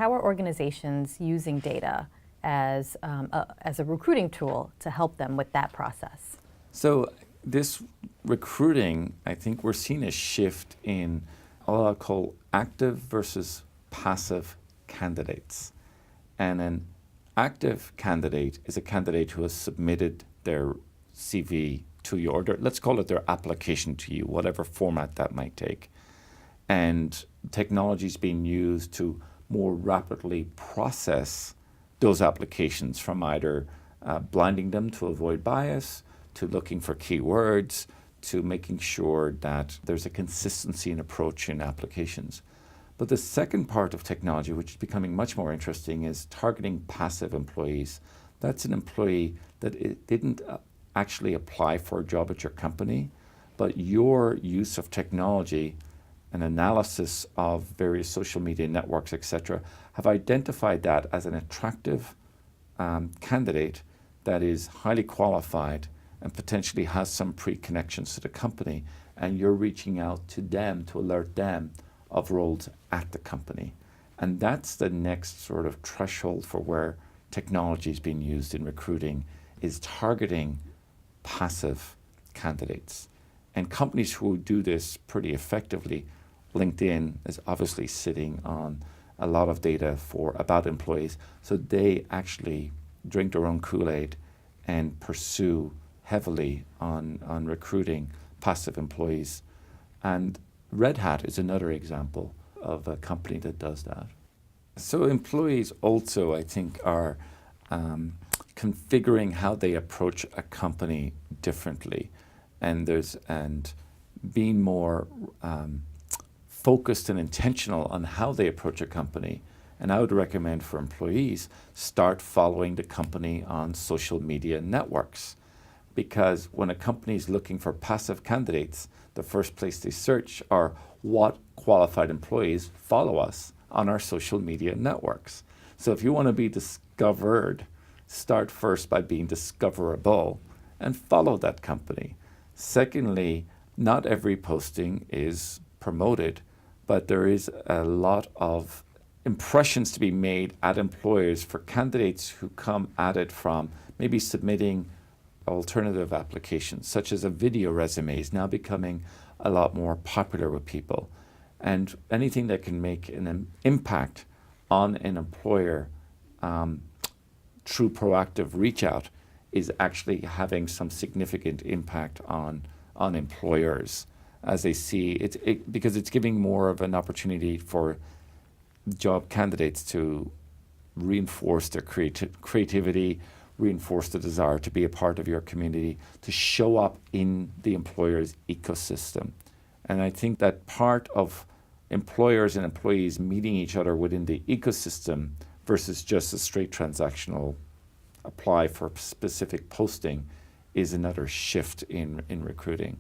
how are organizations using data as a recruiting tool to help them with that process? So this recruiting, I think we're seeing a shift in what I'll call active versus passive candidates. And an active candidate is a candidate who has submitted their CV to you, or let's call it their application to you, whatever format that might take. And technology is being used to more rapidly process those applications, from either blinding them to avoid bias, to looking for keywords, to making sure that there's a consistency in approach in applications. But the second part of technology, which is becoming much more interesting, is targeting passive employees. That's an employee that it didn't actually apply for a job at your company, but your use of technology and analysis of various social media networks, etc., have identified that as an attractive candidate that is highly qualified and potentially has some pre-connections to the company, and you're reaching out to them to alert them of roles at the company. And that's the next sort of threshold for where technology is being used in recruiting, is targeting passive candidates. And companies who do this pretty effectively, LinkedIn is obviously sitting on a lot of data about employees, so they actually drink their own Kool-Aid and pursue heavily on recruiting passive employees. And Red Hat is another example of a company that does that. So employees also, I think, are configuring how they approach a company differently, and being more focused and intentional on how they approach a company. And I would recommend for employees, start following the company on social media networks. Because when a company is looking for passive candidates, the first place they search are what qualified employees follow us on our social media networks. So if you want to be discovered, start first by being discoverable and follow that company. Secondly, not every posting is promoted, but there is a lot of impressions to be made at employers for candidates who come at it from maybe submitting alternative applications, such as a video resume is now becoming a lot more popular with people. And anything that can make an impact on an employer through proactive reach out is actually having some significant impact on employers, as they see it, because it's giving more of an opportunity for job candidates to reinforce their creativity, reinforce the desire to be a part of your community, to show up in the employer's ecosystem. And I think that part of employers and employees meeting each other within the ecosystem versus just a straight transactional apply for specific posting is another shift in recruiting.